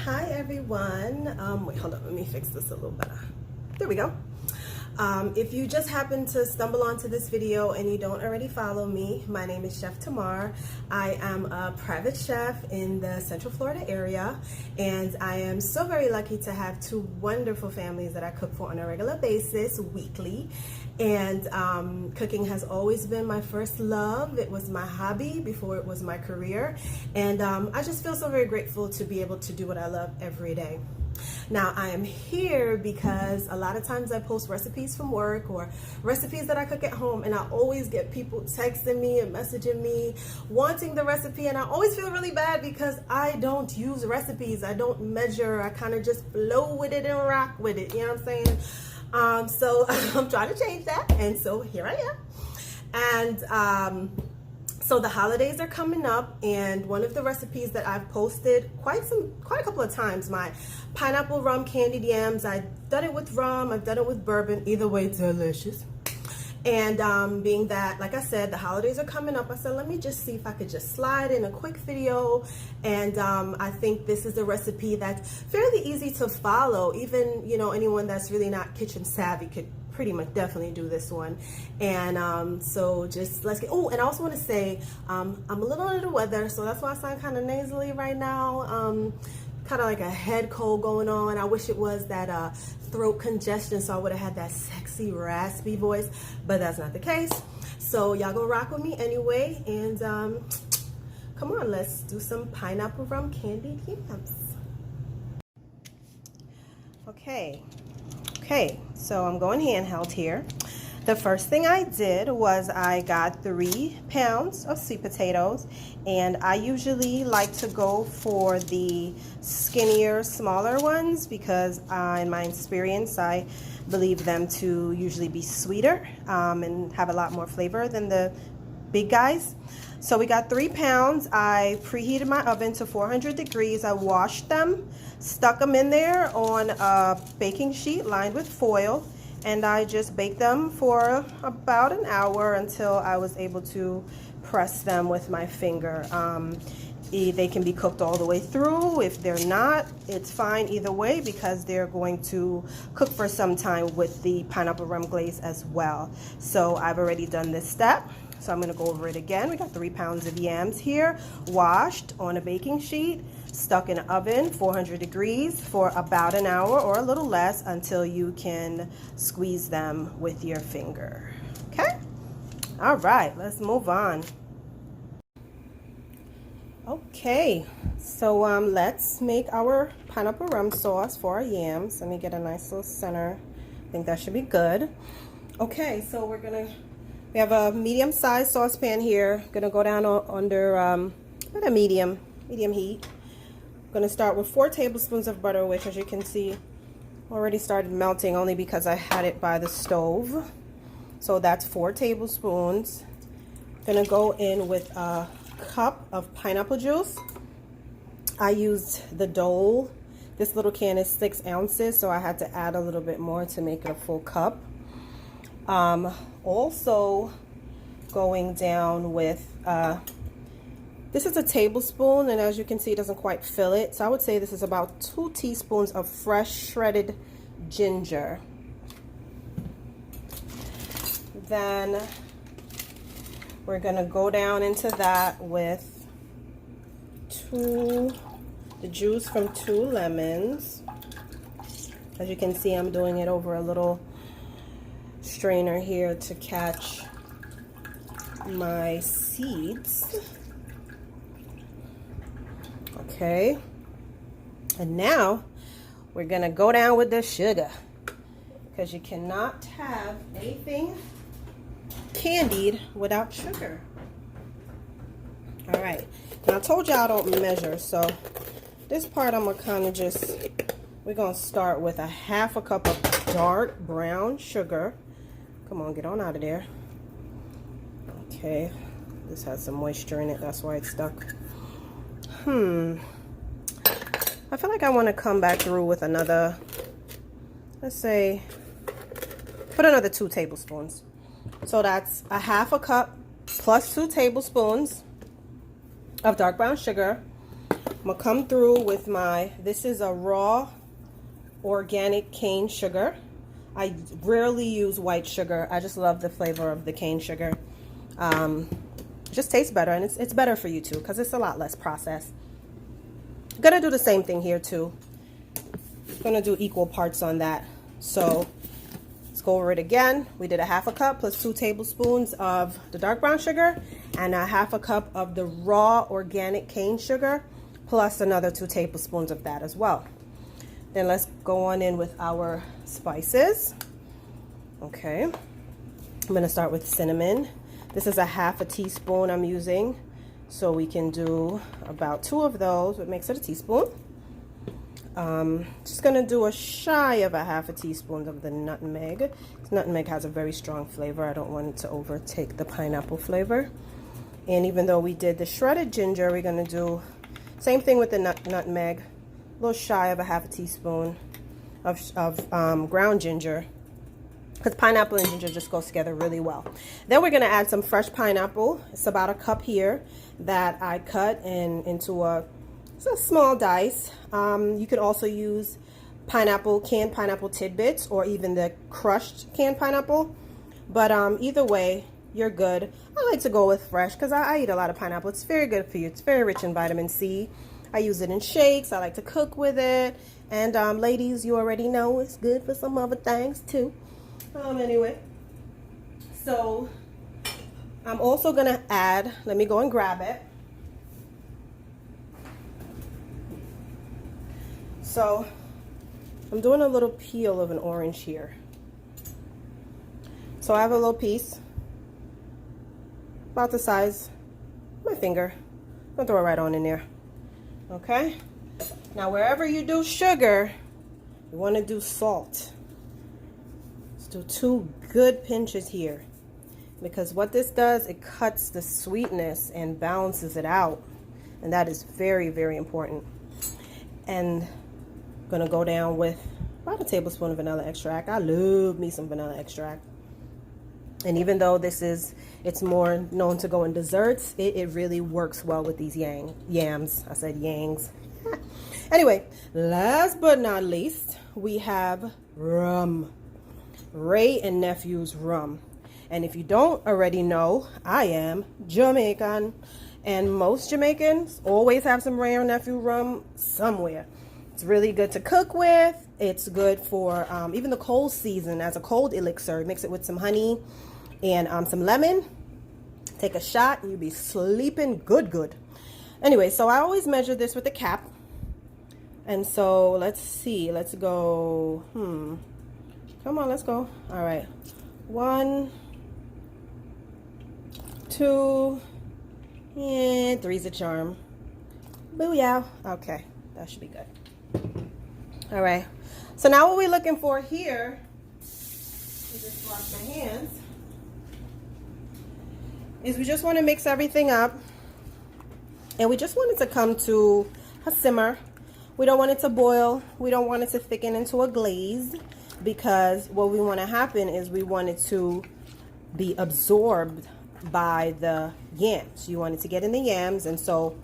Hi everyone. Wait, hold on, let me fix this a little better. There we go. If you just happen to stumble onto this video and you don't already follow me, my name is Chef Tamar. I am a private chef in the Central Florida area, and I am so very lucky to have two wonderful families that I cook for on a regular basis, weekly. And cooking has always been my first love. It was my hobby before it was my career. And I just feel so very grateful to be able to do what I love every day. Now, I am here because a lot of times I post recipes from work or recipes that I cook at home, and I always get people texting me and messaging me wanting the recipe, and I always feel really bad because I don't use recipes. I don't measure. I kind of just flow with it and rock with it. You know what I'm saying? So I'm trying to change that, and so here I am. And so the holidays are coming up, and one of the recipes that I've posted quite a couple of times, my pineapple rum candied yams. I've done it with rum, I've done it with bourbon. Either way, delicious. And being that, like I said, the holidays are coming up, I said, let me just see if I could just slide in a quick video. And I think this is a recipe that's fairly easy to follow. Even, you know, anyone that's really not kitchen savvy could pretty much definitely do this one. And so just let's get, oh, and I also want to say, I'm a little under the weather, so that's why I sound kind of nasally right now. Kind of like a head cold going on. I wish it was that throat congestion, so I would have had that sexy raspy voice, but that's not the case. So y'all gonna rock with me anyway, and come on, let's do some pineapple rum candied yams. Okay, so I'm going handheld here. The first thing I did was I got 3 pounds of sweet potatoes, and I usually like to go for the skinnier, smaller ones because in my experience, I believe them to usually be sweeter and have a lot more flavor than the big guys. So we got 3 pounds. I preheated my oven to 400 degrees. I washed them, stuck them in there on a baking sheet lined with foil, and I just baked them for about an hour until I was able to press them with my finger. They can be cooked all the way through. If they're not, it's fine either way because they're going to cook for some time with the pineapple rum glaze as well. So I've already done this step, so I'm going to go over it again. We got 3 pounds of yams here, washed on a baking sheet, stuck in an oven, 400 degrees for about an hour or a little less until you can squeeze them with your finger. Okay? All right, let's move on. Okay, so let's make our pineapple rum sauce for our yams. Let me get a nice little center. I think that should be good. Okay, so we have a medium-sized saucepan here. Gonna go down under about a medium heat. Going to start with 4 tablespoons of butter, which, as you can see, already started melting only because I had it by the stove. So that's 4 tablespoons. Going to go in with a cup of pineapple juice. I used the Dole. This little can is 6 ounces, so I had to add a little bit more to make it a full cup. Also going down with this is a tablespoon, and as you can see, it doesn't quite fill it. So I would say this is about 2 teaspoons of fresh shredded ginger. Then we're gonna go down into that with the juice from 2 lemons. As you can see, I'm doing it over a little strainer here to catch my seeds. Okay, and now we're gonna go down with the sugar because you cannot have anything candied without sugar. All right, now I told y'all I don't measure, so this part I'm gonna kind of just, we're gonna start with a 1/2 cup of dark brown sugar. Come on, get on out of there. Okay, this has some moisture in it, that's why it's stuck. I feel like I want to come back through with another, let's say, put another 2 tablespoons. So that's a 1/2 cup plus 2 tablespoons of dark brown sugar. gonna come through with this is a raw organic cane sugar. I rarely use white sugar. I just love the flavor of the cane sugar. It just tastes better, and it's better for you too because it's a lot less processed. I'm gonna do the same thing here too. I'm gonna do equal parts on that. So let's go over it again. We did a half a cup plus 2 tablespoons of the dark brown sugar and a half a cup of the raw organic cane sugar plus another 2 tablespoons of that as well. Then let's go on in with our spices. Okay, I'm gonna start with cinnamon. This is a half a teaspoon I'm using, so we can do about 2 of those, which makes it a teaspoon. Just gonna do a shy of a half a teaspoon of the nutmeg. Nutmeg has a very strong flavor. I don't want it to overtake the pineapple flavor. And even though we did the shredded ginger, we're gonna do same thing with the nutmeg. A little shy of a half a teaspoon of ground ginger, because pineapple and ginger just goes together really well. Then we're gonna add some fresh pineapple. It's about a cup here that I cut into a small dice. You could also use canned pineapple tidbits, or even the crushed canned pineapple. But either way, you're good. I like to go with fresh because I eat a lot of pineapple. It's very good for you. It's very rich in vitamin C. I use it in shakes. I like to cook with it. And ladies, you already know it's good for some other things too. Anyway, so I'm also gonna add, let me go and grab it. So I'm doing a little peel of an orange here. So I have a little piece about the size of my finger. I'm gonna throw it right on in there. Okay, now wherever you do sugar, you want to do salt. Let's do 2 good pinches here, because what this does, it cuts the sweetness and balances it out, and that is very, very important. And I'm gonna go down with about a tablespoon of vanilla extract. I love me some vanilla extract. And even though it's more known to go in desserts, it really works well with these yams. I said yangs. Anyway, last but not least, we have rum. Ray and Nephew's rum. And if you don't already know, I am Jamaican. And most Jamaicans always have some Ray or Nephew rum somewhere. It's really good to cook with. It's good for even the cold season as a cold elixir. Mix it with some honey and some lemon. Take a shot and you'll be sleeping good. Anyway, so I always measure this with a cap. And so let's see. Let's go. Come on, let's go. All right. 1, 2, and 3's a charm. Booyah. Okay, that should be good. All right, so now what we're looking for here, just wash my hands, is we just want to mix everything up, and we just want it to come to a simmer. We don't want it to boil. We don't want it to thicken into a glaze, because what we want to happen is we want it to be absorbed by the yams. You want it to get in the yams, and so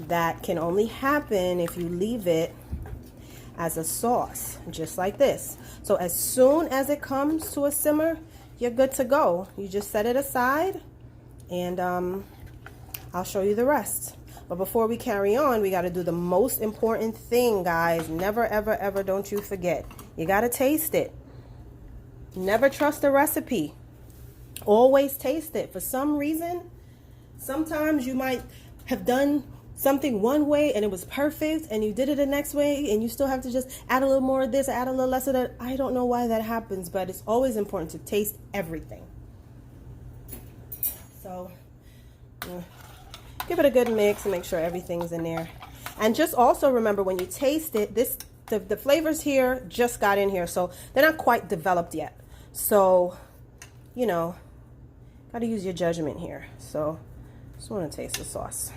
that can only happen if you leave it as a sauce, just like this. So as soon as it comes to a simmer, you're good to go. You just set it aside, and I'll show you the rest. But before we carry on, we got to do the most important thing, guys. Never, ever, ever, don't you forget. You got to taste it. Never trust a recipe. Always taste it. For some reason, sometimes you might have done something one way and it was perfect, and you did it the next way and you still have to just add a little more of this, add a little less of that. I don't know why that happens, but it's always important to taste everything. So give it a good mix and make sure everything's in there. And just also remember, when you taste it, the flavors here just got in here, so they're not quite developed yet. So, you know, got to use your judgment here. So just want to taste the sauce.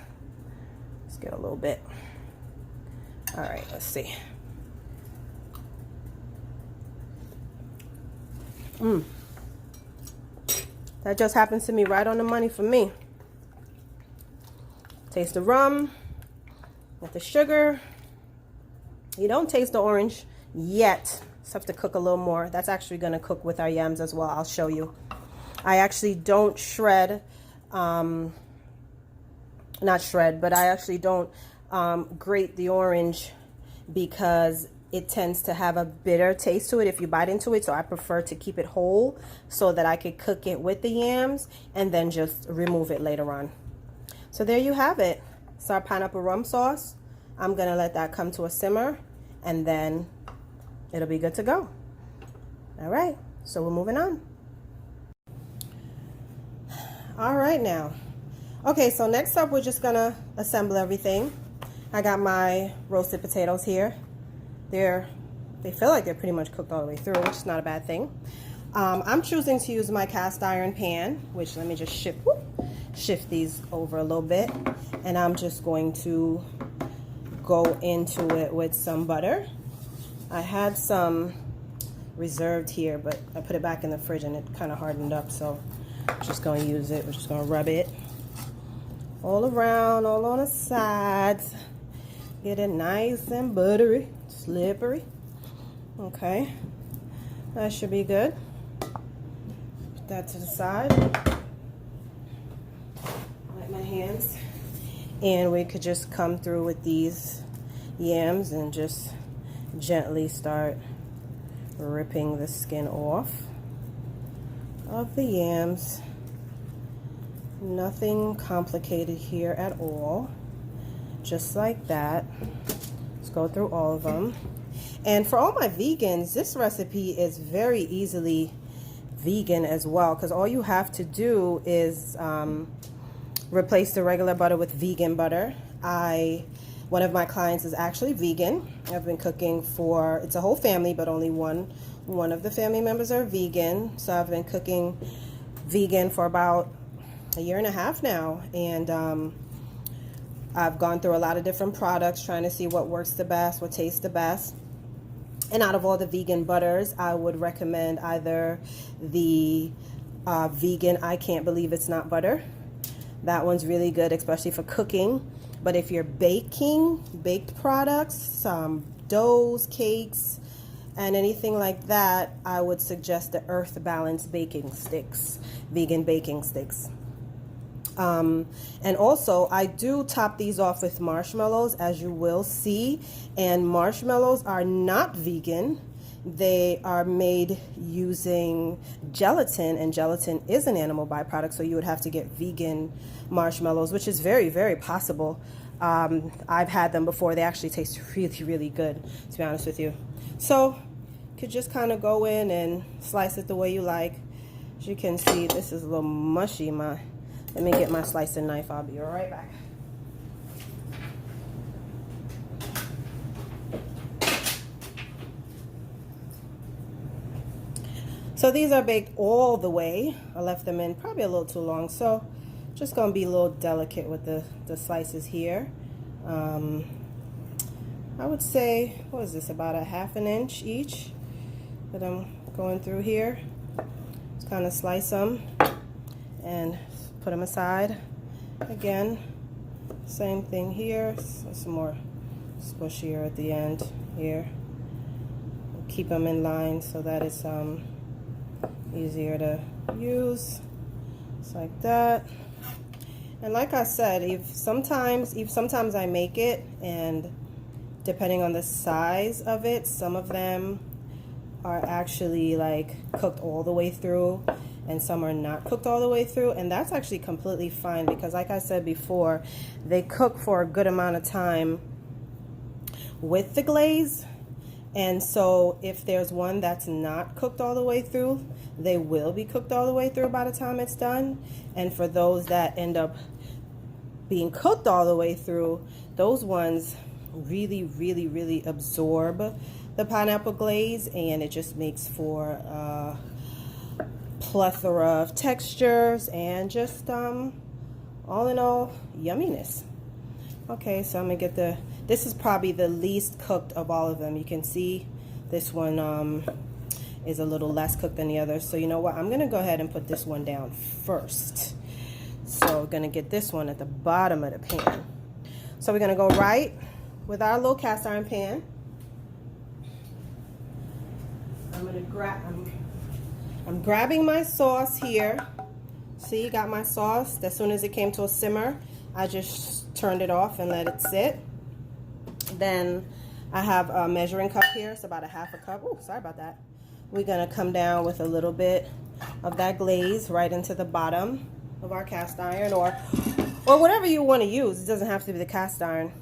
Let's get a little bit. All right, let's see. That just happens to me right on the money for me. Taste the rum. Got the sugar. You don't taste the orange yet. Just have to cook a little more. That's actually going to cook with our yams as well. I'll show you. I actually don't shred, not shred, but I actually don't grate the orange because it tends to have a bitter taste to it if you bite into it. So I prefer to keep it whole so that I could cook it with the yams and then just remove it later on. So there you have it. It's our pineapple rum sauce. I'm going to let that come to a simmer and then it'll be good to go. All right, so we're moving on. All right now. Okay, so next up we're just going to assemble everything. I got my roasted potatoes here. They feel like they're pretty much cooked all the way through, which is not a bad thing. I'm choosing to use my cast iron pan, which let me just shift these over a little bit. And I'm just going to go into it with some butter. I had some reserved here, but I put it back in the fridge and it kind of hardened up, so I'm just going to use it. We're just going to rub it all around, all on the sides. Get it nice and buttery, slippery. Okay, that should be good. Put that to the side. Wipe my hands. And we could just come through with these yams and just gently start ripping the skin off of the yams. Nothing complicated here at all. Just like that. Let's go through all of them. And for all my vegans, this recipe is very easily vegan as well, because all you have to do is replace the regular butter with vegan butter. One of my clients is actually vegan. I've been cooking for, it's a whole family, but only one of the family members are vegan. So I've been cooking vegan for about a year and a half now. And I've gone through a lot of different products trying to see what works the best, what tastes the best. And out of all the vegan butters, I would recommend either the vegan I Can't Believe It's Not Butter. That one's really good, especially for cooking. But if you're baking, baked products, doughs, cakes, and anything like that, I would suggest the Earth Balance baking sticks, vegan baking sticks. And also, I do top these off with marshmallows, as you will see. And marshmallows are not vegan. They are made using gelatin, and gelatin is an animal byproduct, so you would have to get vegan marshmallows, which is very, very possible. I've had them before. They actually taste really, really good, to be honest with you. So you could just kind of go in and slice it the way you like. As you can see, this is a little mushy. Let me get my slicing knife. I'll be right back. So these are baked all the way. I left them in probably a little too long, so just gonna be a little delicate with the slices here. I would say, what is this, about a ½ inch each that I'm going through here. Just kind of slice them and put them aside. Again, same thing here. So some more squishier at the end here. Keep them in line so that it's easier to use. Just like that. And like I said, if sometimes I make it, and depending on the size of it, some of them are actually like cooked all the way through and some are not cooked all the way through, and that's actually completely fine, because like I said before, they cook for a good amount of time with the glaze. And so if there's one that's not cooked all the way through, they will be cooked all the way through by the time it's done. And for those that end up being cooked all the way through, those ones really, really, really absorb the pineapple glaze, and it just makes for a plethora of textures and just all in all, yumminess. Okay, so I'm gonna get this is probably the least cooked of all of them. You can see this one is a little less cooked than the others. So you know what? I'm gonna go ahead and put this one down first. So we're gonna get this one at the bottom of the pan. So we're gonna go right with our little cast iron pan, I'm grabbing my sauce here. See, got my sauce. As soon as it came to a simmer, I just turned it off and let it sit. Then I have a measuring cup here. It's about a half a cup. Oh, sorry about that. We're gonna come down with a little bit of that glaze right into the bottom of our cast iron, or whatever you want to use. It doesn't have to be the cast iron.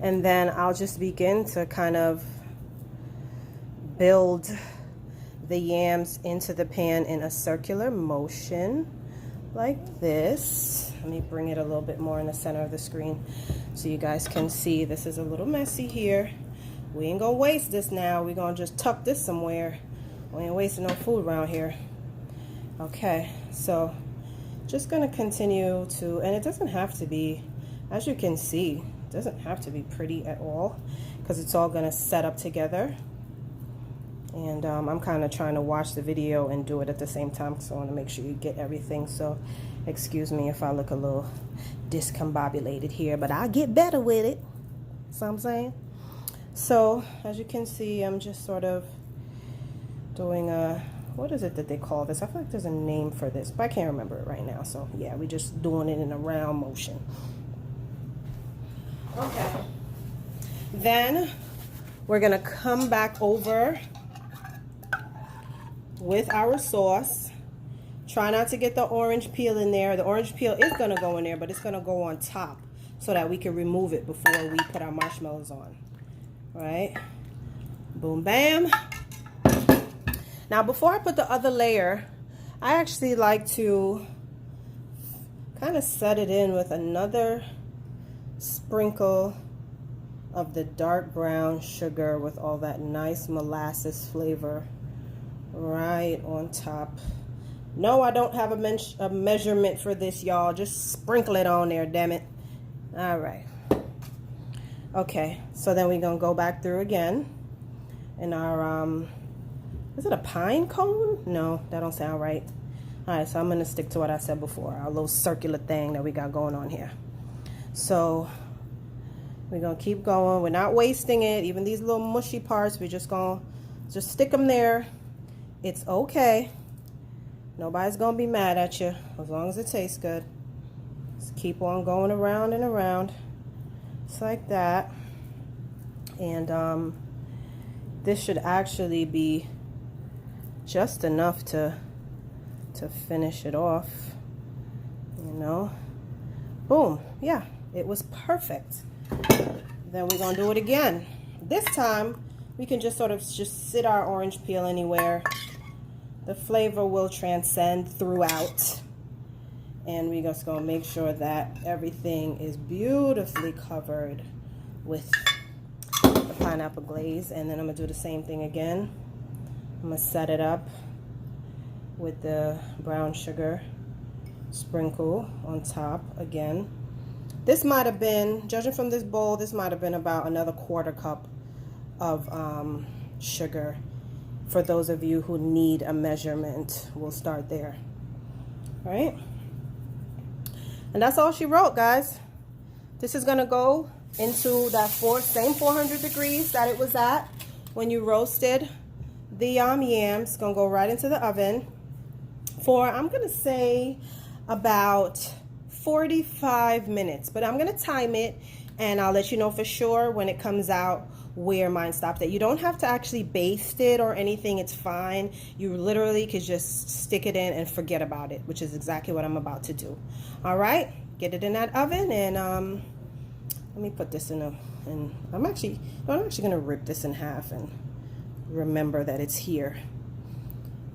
And then I'll just begin to kind of build the yams into the pan in a circular motion like this. Let me bring it a little bit more in the center of the screen so you guys can see. This is a little messy here. We ain't gonna waste this now. We're gonna just tuck this somewhere. We ain't wasting no food around here. Okay, so just gonna continue to, and it doesn't have to be, as you can see, it doesn't have to be pretty at all, because it's all gonna set up together. And I'm kind of trying to watch the video and do it at the same time, so I want to make sure you get everything. So excuse me if I look a little discombobulated here, but I'll get better with it. That's what I'm saying. So as you can see, I'm just sort of doing a, what is it that they call this? I feel like there's a name for this, but I can't remember it right now. So yeah, we're just doing it in a round motion. Okay. Then we're gonna come back over with our sauce. Try not to get the orange peel in there. The orange peel is gonna go in there, but it's gonna go on top so that we can remove it before we put our marshmallows on. All right, boom, bam. Now before I put the other layer, I actually like to kind of set it in with another sprinkle of the dark brown sugar with all that nice molasses flavor right on top. No, I don't have a measurement for this, y'all. Just sprinkle it on there, damn it. All right. Okay, so then we're gonna go back through again in our is it a pine cone? No, that don't sound right. All right, so I'm gonna stick to what I said before, our little circular thing that we got going on here. So we're gonna keep going. We're not wasting it. Even these little mushy parts, we're just gonna stick them there. It's okay. Nobody's gonna be mad at you as long as it tastes good. Just keep on going around and around. Just like that. And this should actually be just enough to finish it off. You know? Boom. Yeah, it was perfect. Then we're gonna do it again. This time we can just sort of just sit our orange peel anywhere. The flavor will transcend throughout. And we're just gonna make sure that everything is beautifully covered with the pineapple glaze. And then I'm gonna do the same thing again. I'm gonna set it up with the brown sugar sprinkle on top again. This might have been, judging from this bowl, this might have been about another quarter cup of sugar. For those of you who need a measurement, we'll start there. All right? And that's all she wrote, guys. This is gonna go into that same 400 degrees that it was at when you roasted the yams. Gonna go right into the oven for, I'm gonna say, about 45 minutes. But I'm gonna time it and I'll let you know for sure when it comes out where mine stopped at. You don't have to actually baste it or anything. It's fine. You literally could just stick it in and forget about it, which is exactly what I'm about to do. All right, get it in that oven, and let me put this in and I'm actually gonna rip this in half and remember that it's here.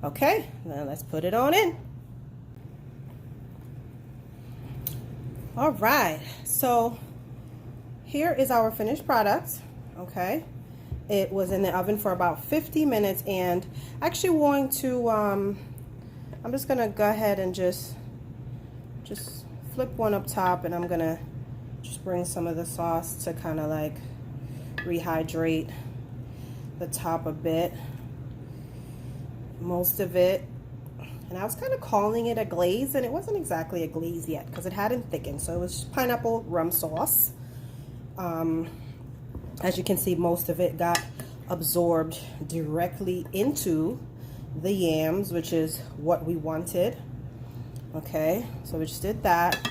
Okay, now let's put it on in. All right, so here is our finished product. Okay, it was in the oven for about 50 minutes, and actually want to I'm just gonna go ahead and just flip one up top, and I'm gonna just bring some of the sauce to kind of like rehydrate the top a bit, most of it. And I was kind of calling it a glaze, and it wasn't exactly a glaze yet because it hadn't thickened. So it was pineapple rum sauce. As you can see, most of it got absorbed directly into the yams, which is what we wanted. Okay, so we just did that.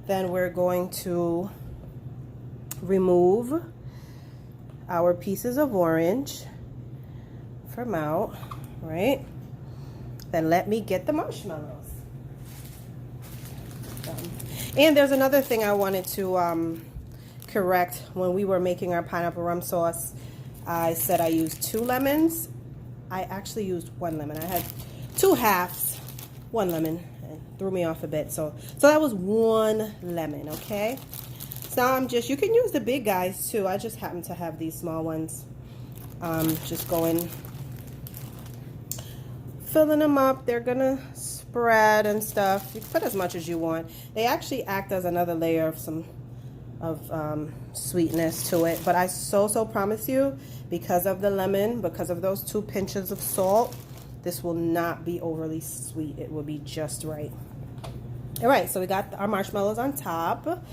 Then we're going to remove our pieces of orange from out, right? Then let me get the marshmallows. And there's another thing I wanted to correct. When we were making our pineapple rum sauce, I said I used 2 lemons. I actually used 1 lemon. I had 2 halves, 1 lemon. It threw me off a bit. So that was 1 lemon, okay? So now you can use the big guys too. I just happen to have these small ones. Just going, filling them up. They're gonna spread and stuff. You can put as much as you want. They actually act as another layer of sweetness to it, but I so promise you, because of the lemon, because of those 2 pinches of salt, this will not be overly sweet. It will be just right. All right, so we got our marshmallows on top,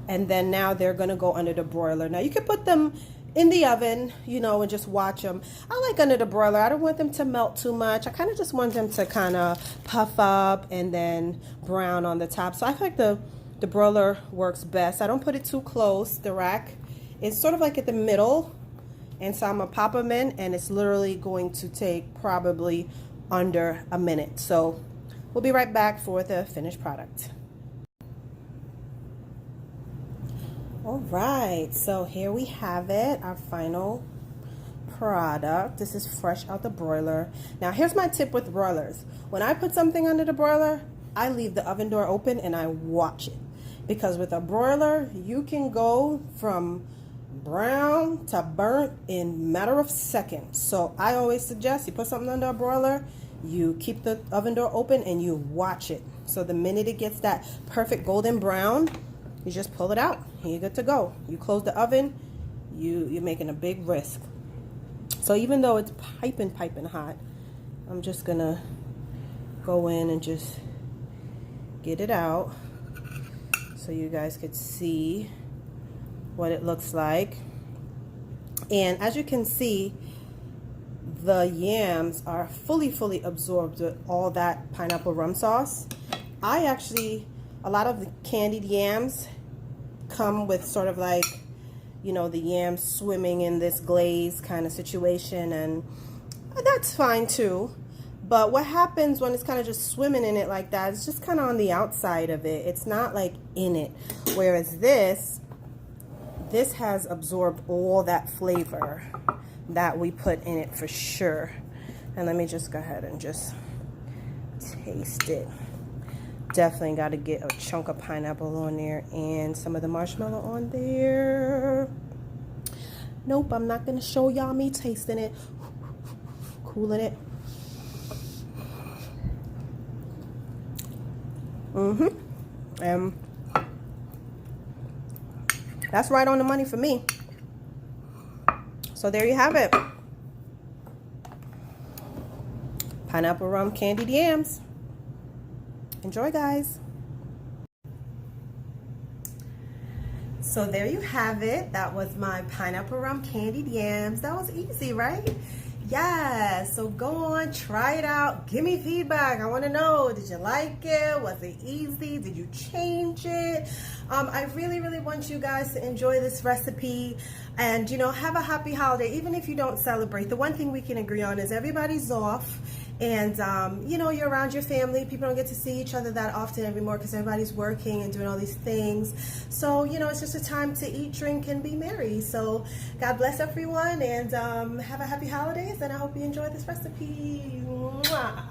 and then now they're gonna go under the broiler. Now you can put them in the oven, you know, and just watch them. I like under the broiler. I don't want them to melt too much. I kind of just want them to kind of puff up and then brown on the top. So I feel like the broiler works best. I don't put it too close. The rack is sort of like at the middle, and so I'm gonna pop them in, and it's literally going to take probably under a minute. So we'll be right back for the finished product. All right, so here we have it, our final product. This is fresh out the broiler. Now here's my tip with broilers. When I put something under the broiler, I leave the oven door open and I watch it. Because with a broiler, you can go from brown to burnt in a matter of seconds. So I always suggest you put something under a broiler, you keep the oven door open and you watch it. So the minute it gets that perfect golden brown, you just pull it out and you're good to go. You close the oven, you're making a big risk. So even though it's piping hot, I'm just gonna go in and just get it out so you guys could see what it looks like. And as you can see, the yams are fully absorbed with all that pineapple rum sauce. A lot of the candied yams come with sort of like, you know, the yams swimming in this glaze kind of situation, and that's fine too. But what happens when it's kind of just swimming in it like that, it's just kind of on the outside of it. It's not like in it. Whereas this has absorbed all that flavor that we put in it for sure. And let me just go ahead and just taste it. Definitely got to get a chunk of pineapple on there and some of the marshmallow on there. Nope, I'm not going to show y'all me tasting it. Cooling it. That's right on the money for me. So there you have it. Pineapple rum candied yams. Enjoy, guys. So there you have it. That was my pineapple rum candied yams. That was easy, right? Yes. So go on, try it out. Give me feedback. I want to know, did you like it? Was it easy? Did you change it? I really want you guys to enjoy this recipe and, you know, have a happy holiday. Even if you don't celebrate, the one thing we can agree on is everybody's off. And, you know, you're around your family. People don't get to see each other that often anymore because everybody's working and doing all these things. So, you know, it's just a time to eat, drink, and be merry. So God bless everyone, and have a happy holidays. And I hope you enjoy this recipe. Mwah.